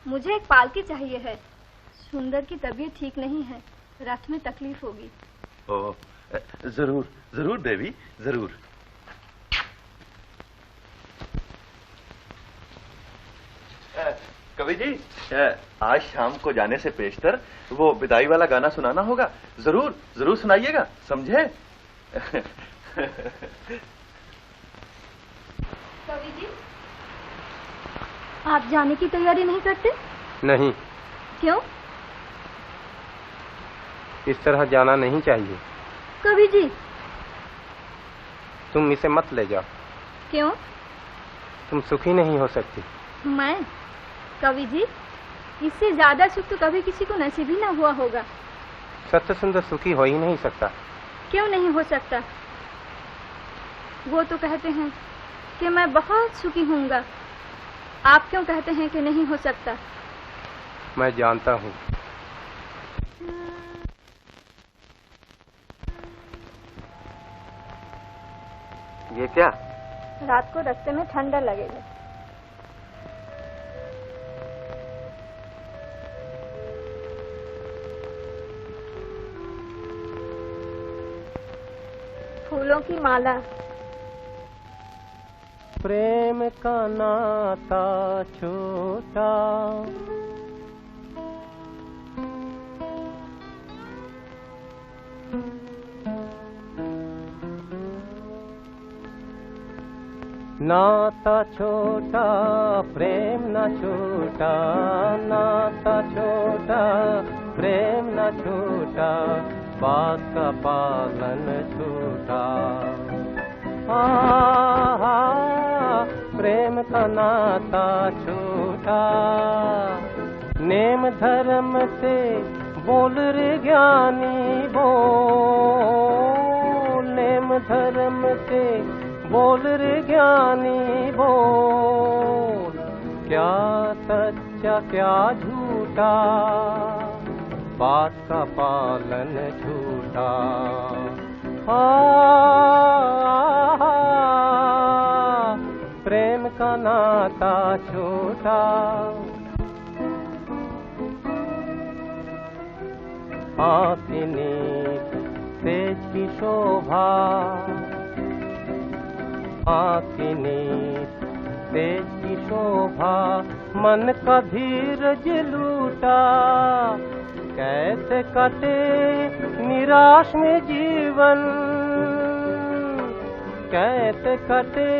मुझे एक पालकी चाहिए है। सुंदर की तबीयत ठीक नहीं है, रथ में तकलीफ होगी। ओह, जरूर जरूर देवी, जरूर। कवि जी, आज शाम को जाने से पेशतर वो विदाई वाला गाना सुनाना होगा। जरूर जरूर सुनाइएगा, समझे? कवि जी, आप जाने की तैयारी नहीं करते? नहीं। क्यों? इस तरह जाना नहीं चाहिए। कवि जी, तुम इसे मत ले जाओ। क्यों? तुम सुखी नहीं हो सकती। मैं? कवि जी, इससे ज्यादा सुख तो कभी किसी को नसीब ही ना हुआ होगा। सत्य सुंदर सुखी हो ही नहीं सकता। क्यों नहीं हो सकता? वो तो कहते हैं कि मैं बहुत सुखी हूँगा। आप क्यों कहते हैं कि नहीं हो सकता? मैं जानता हूँ। ये क्या? रात को रास्ते में ठंडा लगेगा। फूलों की माला। प्रेम का नाता छोटा, नाता छोटा प्रेम न छोटा, नाता छोटा प्रेम न छोटा, बात का पालन छूटा। प्रेम का नाता छूटा, नेम धर्म से बोल रे ज्ञानी बोल, नेम धर्म से बोल रे ज्ञानी बोल, क्या सच्चा क्या झूठा, बात का पालन झूठा। प्रेम का नाता छोटा, आंखनी तेज की शोभा, आंखनी तेज की शोभा, मन का धीरज लूटा, कैसे कटे निराश में जीवन, कैसे कटे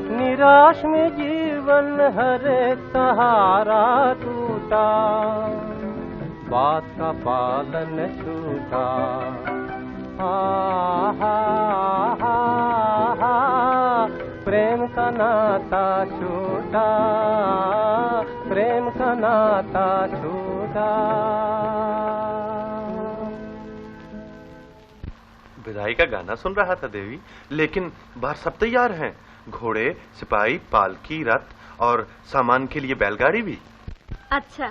निराश में जीवन, हर एक सहारा टूटा, बात का पालन छूटा। प्रेम का नाता छूटा, प्रेम का नाता छूटा। विदाई का गाना सुन रहा था देवी, लेकिन बाहर सब तैयार हैं। घोड़े, सिपाही, पालकी, रथ और सामान के लिए बैलगाड़ी भी। अच्छा,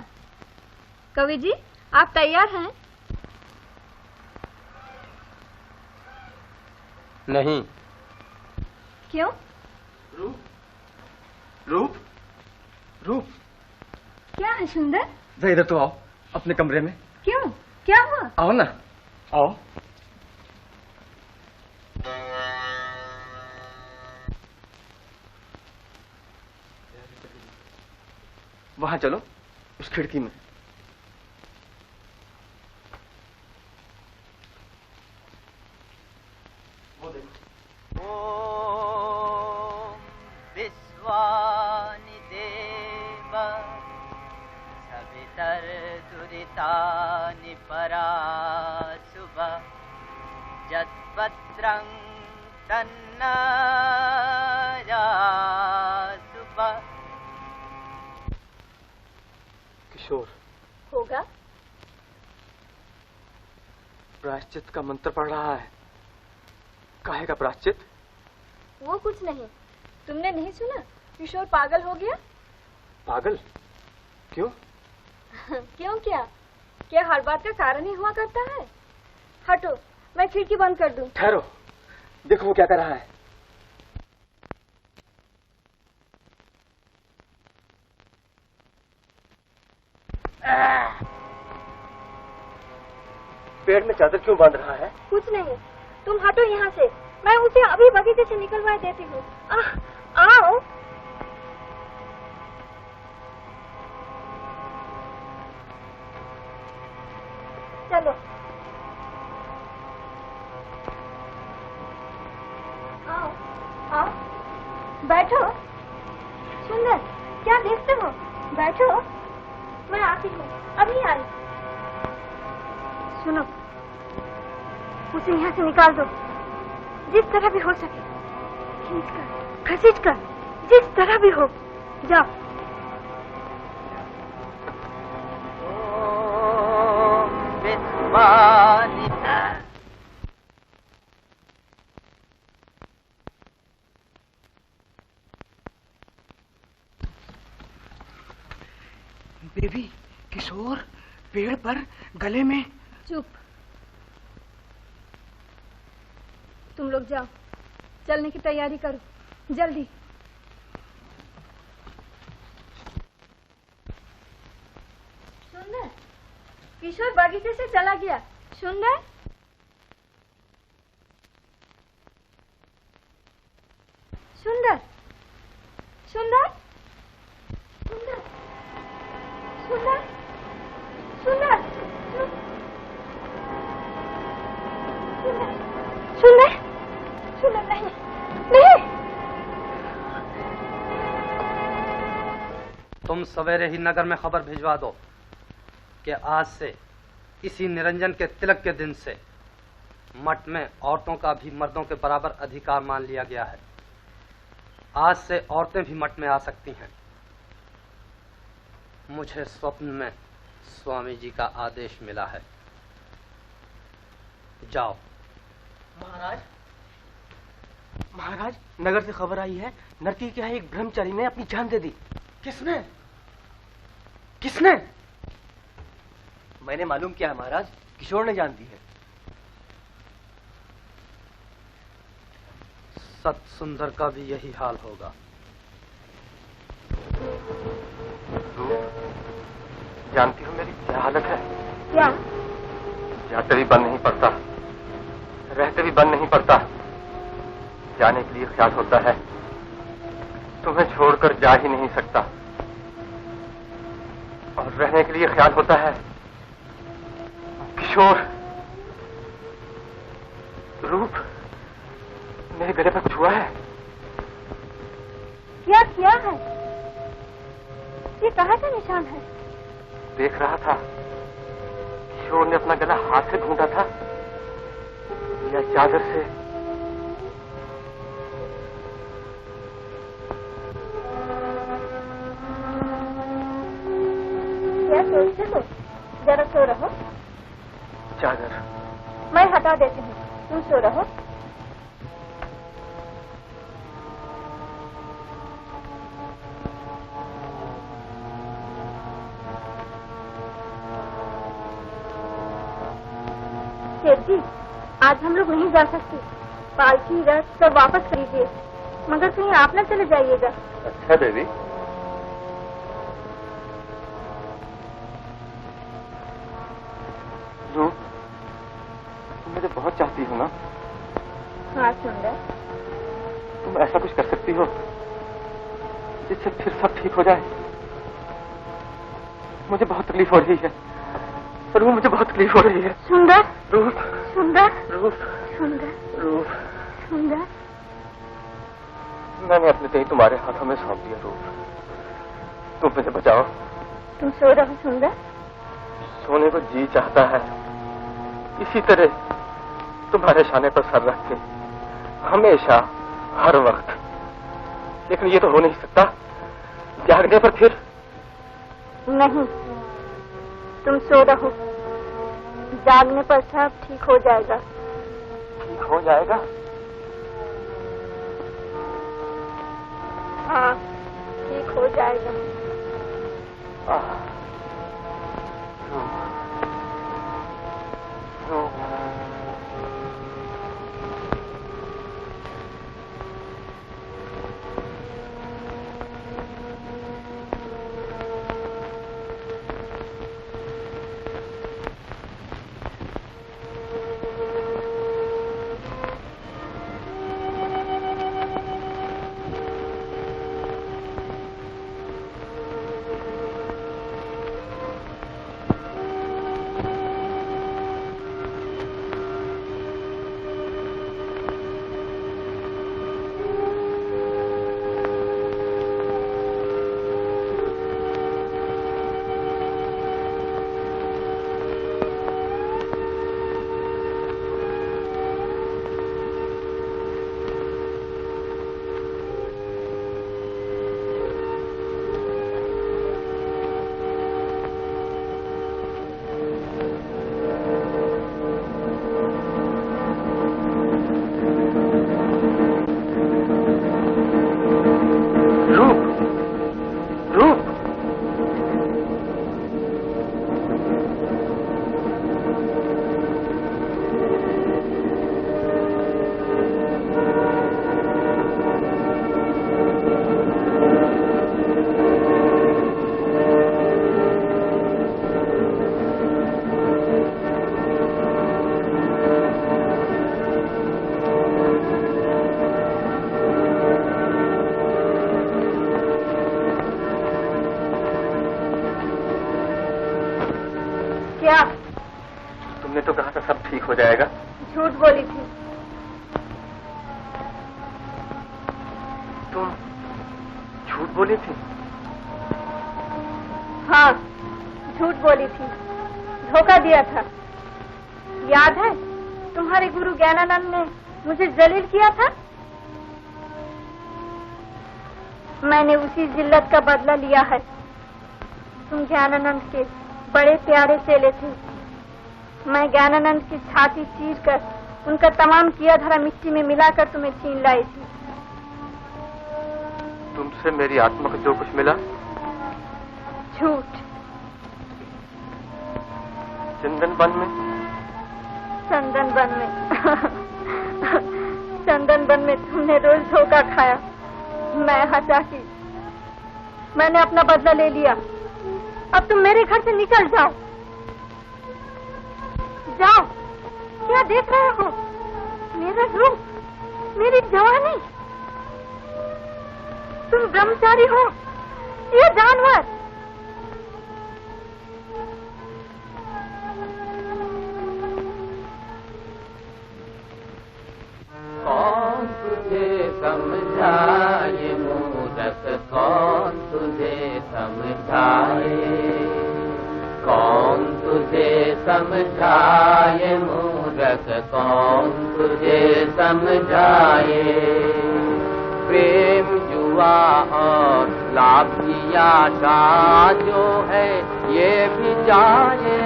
कवि जी आप तैयार हैं? नहीं। क्यों? रूप, रूप, रूप। क्या है सुंदर? जरा इधर तो आओ, अपने कमरे में। क्यों? क्या हुआ? आओ ना, आओ। वहां चलो, उस खिड़की में। वो देखो। ओम विश्वानि देव सवितर दुरितानि पराशुभ, यद्भद्रं तन्नः शुभ। किशोर होगा? प्रायश्चित का मंत्र पढ़ रहा है। काहे का प्रायश्चित? वो कुछ नहीं। तुमने नहीं सुना? किशोर पागल हो गया। पागल? क्यों? क्यों क्या हर बात का कारण ही हुआ करता है? हटो, मैं खिड़की बंद कर दूं। ठहरो, देखो वो क्या कर रहा है। पेड़ में चादर क्यों बांध रहा है? कुछ नहीं, तुम हटो यहाँ से, मैं उसे अभी बगीचे से निकलवा देती हूँ। आओ। चलो। आओ, आओ, बैठो। सुंदर, क्या देखते हो? बैठो, मैं आती हूँ, अभी आई। सुनो, उसे यहाँ से निकाल दो, जिस तरह भी हो सके, खींचकर, घसीटकर, जिस तरह भी हो। जाओ। बेबी, किशोर पेड़ पर गले में। चुप। तुम लोग जाओ, चलने की तैयारी करो, जल्दी। सुंदर, किशोर बगीचे से चला गया। सुंदर, सुंदर, सुंदर, सुंदर, सुंदर, सुंदर, सुंदर, सुंदर, नहीं, नहीं। तुम सवेरे ही नगर में खबर भिजवा दो कि आज से, इसी निरंजन के तिलक के दिन से, मठ में औरतों का भी मर्दों के बराबर अधिकार मान लिया गया है। आज से औरतें भी मठ में आ सकती हैं। मुझे स्वप्न में स्वामी जी का आदेश मिला है। जाओ। महाराज, महाराज, नगर से खबर आई है, नरकी के यहाँ एक ब्रह्मचारी ने अपनी जान दे दी। किसने? किसने? मैंने मालूम किया है महाराज, किशोर ने जान दी है। सत सुंदर का भी यही हाल होगा। जानती हो मेरी क्या हालत है? क्या? जाते भी बन नहीं पड़ता, रहते भी बन नहीं पड़ता। जाने के लिए ख्याल होता है, तुम्हें छोड़कर जा ही नहीं सकता। और रहने के लिए ख्याल होता है, किशोर, रूप मेरे गले पर छुआ है। क्या किया है? ये कहाँ का निशान है? देख रहा था, किशोर ने अपना गला हाथ से ढूंढा था या चादर से। क्या सोचते हो? जरा सो रहो। चादर मैं हटा देती हूँ, तुम सो रहो। सेठ जी, आज हम लोग नहीं जा सकते। पालकी रथ सब वापस करीजिए, मगर कहीं आप न चले जाइएगा। अच्छा देवी, रूप, तुम मुझे बहुत चाहती हो ना? हाँ सुंदर। तुम ऐसा कुछ कर सकती हो जिससे फिर सब ठीक हो जाए? मुझे बहुत तकलीफ हो रही है, रूप, मुझे बहुत तकलीफ हो रही है। सुंदर, रूप, सुंदर, रूप, सुंदर, रूप, सुंदर। मैंने अपने देह तुम्हारे हाथों में सौंप दिया। रूप, तुम मुझे बचाओ। तुम सो रहो सुंदर। सोने को जी चाहता है, इसी तरह तुम्हारे शाने पर सर रख के, हमेशा, हर वक्त। लेकिन ये तो हो नहीं सकता, जागने पर फिर। नहीं, तुम सो रहो, जागने पर सब ठीक हो जाएगा। ठीक हो जाएगा? हाँ, ठीक हो जाएगा। क्या? तुमने तो कहा था सब ठीक हो जाएगा। झूठ बोली थी। तुम झूठ बोली थी? हाँ, झूठ बोली थी, धोखा दिया था। याद है तुम्हारे गुरु ज्ञानानंद ने मुझे जलील किया था? मैंने उसी जिल्लत का बदला लिया है। तुम ज्ञानानंद के बड़े प्यारे चेले थे। मैं ज्ञानानंद की छाती चीर कर उनका तमाम किया धरा मिट्टी में मिलाकर तुम्हें छीन लाई थी। तुमसे मेरी आत्मा को जो कुछ मिला झूठ। चंदन वन में? चंदन वन में चंदन वन में तुमने रोज धोखा खाया, मैं हंसा की। मैंने अपना बदला ले लिया। अब तुम मेरे घर से निकल जाओ। जाओ। क्या देख रहे हो? मेरा रूप, मेरी जवानी। तुम ब्रह्मचारी हो या जानवर? कौन तुझे समझाए मूरख, कौन तुझे समझाए, कौन तुझे समझाए मूरख, कौन तुझे समझाए। प्रेम जुआ और लाभ की आशा जो है ये भी जाए।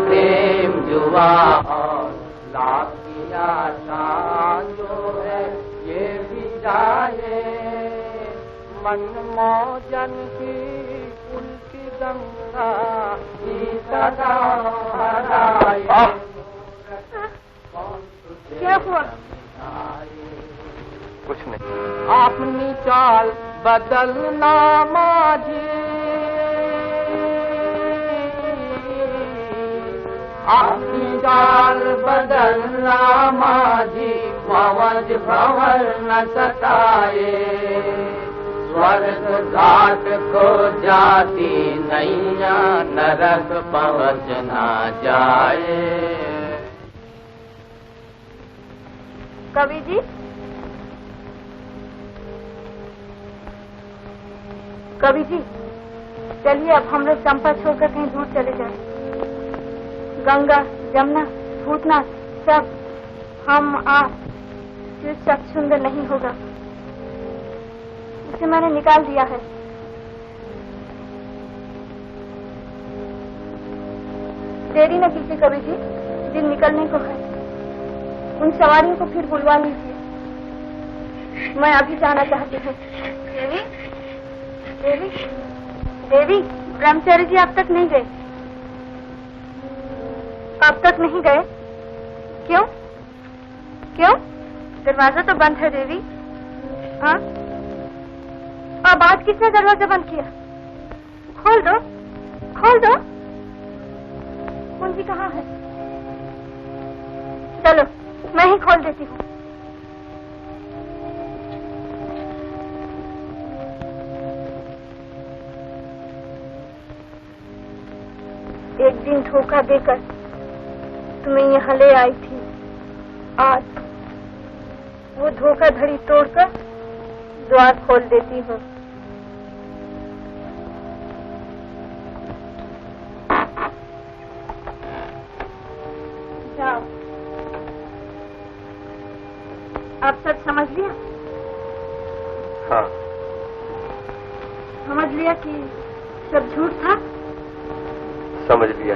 प्रेम जुआ और लाभ की आशा जो है ये भी जाए। मन मौजन की उल्टी गंगा की सदा हराए। क्या हुआ? कुछ नहीं। अपनी चाल बदलना माझी, अपनी चाल बदलना माझी, मवज भंवर न सताए। स्वर्ग घाट को जाती नैया, नरक पहुँच ना जाए। कवि जी, कवि जी, चलिए अब हम लोग चंपा छोड़कर कहीं दूर चले जाएं। गंगा, जमुना, भूतनाथ सब हम आप जो सब सुंदर नहीं होगा, उसे मैंने निकाल दिया है। देरी न कीजिए कवि जी, दिन निकलने को है। उन सवारियों को फिर बुलवा लीजिए, मैं अभी जाना चाहती हूँ। देवी, देवी, देवी, ब्रह्मचारी जी अब तक नहीं गए। अब तक नहीं गए? क्यों? क्यों? दरवाजा तो बंद है देवी। हाँ? अब आज किसने दरवाजा बंद किया? खोल दो, खोल दो। कुंजी कहाँ है? चलो मैं ही खोल देती हूँ। एक दिन धोखा देकर तुम्हें यहाँ ले आई थी। आज वो धोखाधड़ी तोड़कर द्वार खोल देती हूँ। जाओ। अब सब समझ लिया? हाँ। समझ लिया कि सब झूठ था? समझ लिया।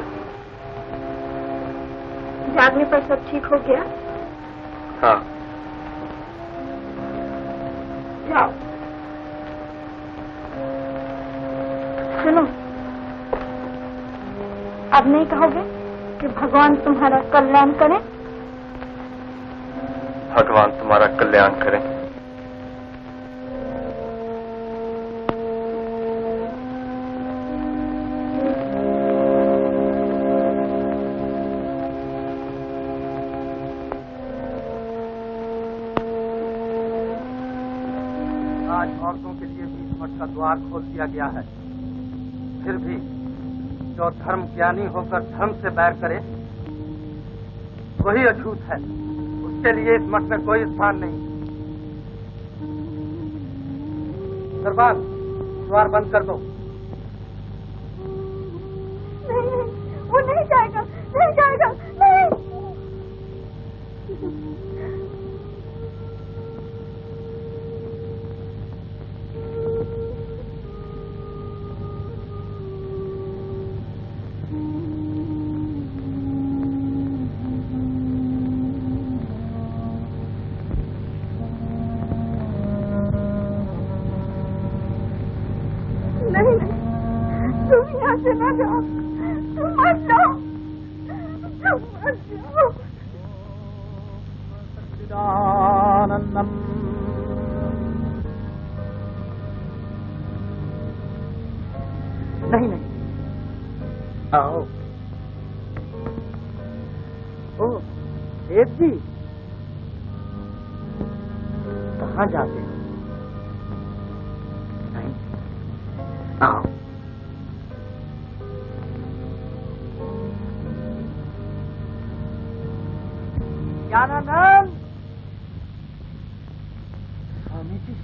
जागने पर सब ठीक हो गया? हाँ। जाओ। सुनो, अब नहीं कहोगे कि भगवान तुम्हारा कल्याण करे? भगवान तुम्हारा कल्याण करे। आज औरतों के लिए भी मठ का द्वार खोल दिया गया है। फिर भी जो धर्म ज्ञानी होकर धर्म से बैर करे वही अछूत है। उसके लिए इस मठ में कोई स्थान नहीं। सरबान, द्वार बंद कर दो। नहीं, वो नहीं जाएगा, नहीं जाएगा, नहीं। नहीं, तुम यहाँ से न जाओ, तुम मत जाओ, तुम मत जाओ। सच्चिदानंदम नहीं नहीं, आओ। ओ देव जी, कहाँ जाते हो? नहीं, आओ। ज्ञानानंद, स्वामी जी,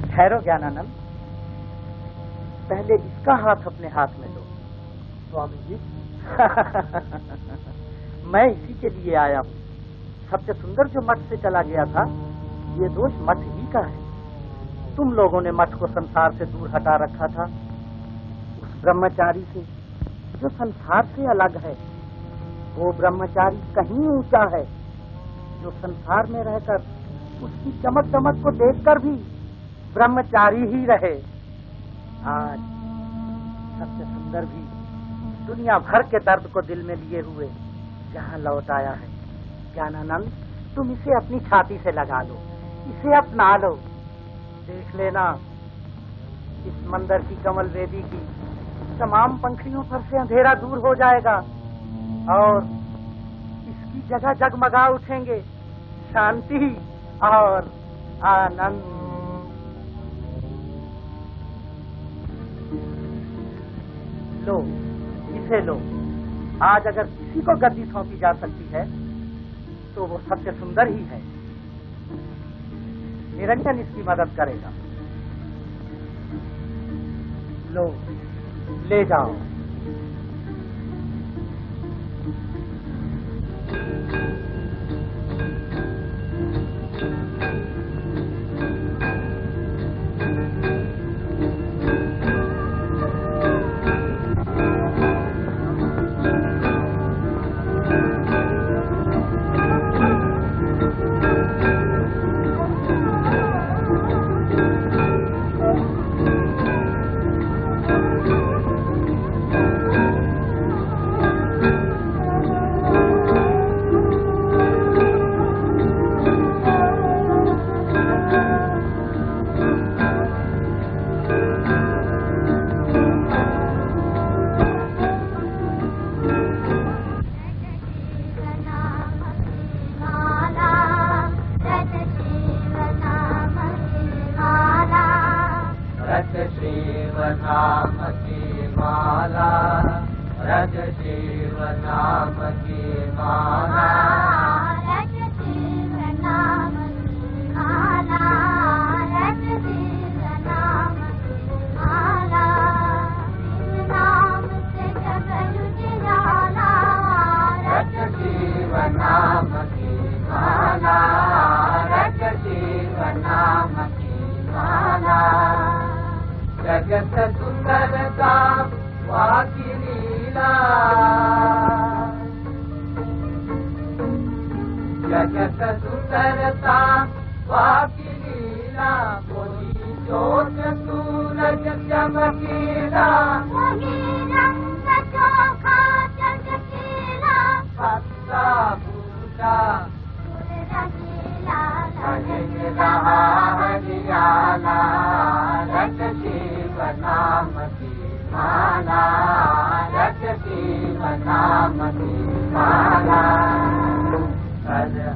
ठहरो ज्ञानानंद, पहले इसका हाथ अपने हाथ में लो। स्वामी जी, मैं इसी के लिए आया हूँ। सबसे सुंदर जो मठ से चला गया था, ये दोष मठ ही का है। तुम लोगों ने मठ को संसार से दूर हटा रखा था। उस ब्रह्मचारी से जो संसार से अलग है, वो ब्रह्मचारी कहीं ऊंचा है, जो संसार में रहकर उसकी चमक दमक को देखकर भी ब्रह्मचारी ही रहे। आज सबसे सुंदर भी दुनिया भर के दर्द को दिल में लिए हुए यहाँ लौट आया है। ज्ञानानंद, तुम इसे अपनी छाती से लगा लो, इसे अपना लो। देख लेना, इस मंदिर की कमल वेदी की तमाम पंखुड़ियों पर से अंधेरा दूर हो जाएगा और इसकी जगह जगमगा उठेंगे शांति और आनंद। लो, इसे लो। आज अगर किसी को गद्दी सौंपी जा सकती है तो वो सबसे सुंदर ही है। निरंजन इसकी मदद करेगा। लो, ले जाओ।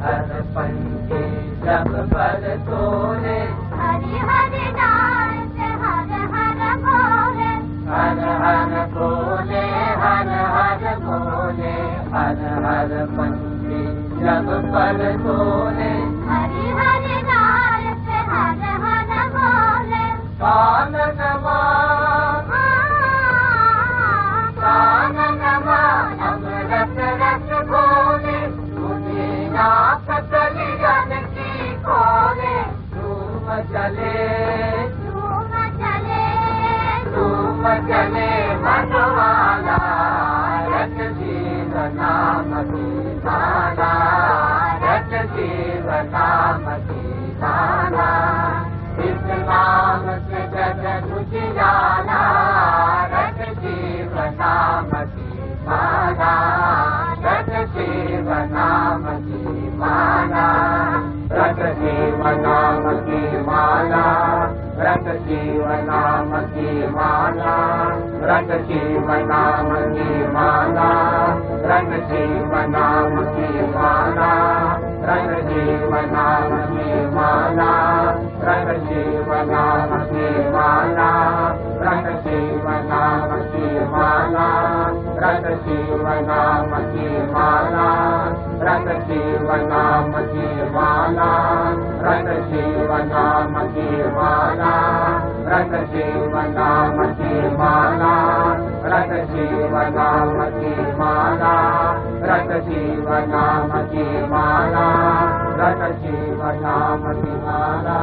हर पंछी जब पर तोले, हरि हरि नाम से हर हर बोले, हर हर बोले, हर हर बोले, हर हर पंछी जब पर तोले, हरि हरि नाम से हर हर बोले, कानन अमृत रस घोले, तुझे नाथ कलियन की खोले, धूम चले, धूम चले, धूम चले मनवाला, रट जीव नाम की माला, रट जीव नाम की माला, इस नाम से जग उजियाला, रट जीव नाम की माला, रट जीव नाम की माला, रट जीव नाम की माला, रट जीव नाम की माला, रट जीव नाम की माला, रट जीव नाम की माला, रट जीव नाम की माला, रट जीव नाम की माला, रट जीव नाम की माला, रट जीव नाम की माला, रट जीव नाम की माला, रट जीव नाम की माला, रट जीव नाम की माला, रट जीव नाम की माला, रट जीव नाम की माला, रट जीव नाम की माला।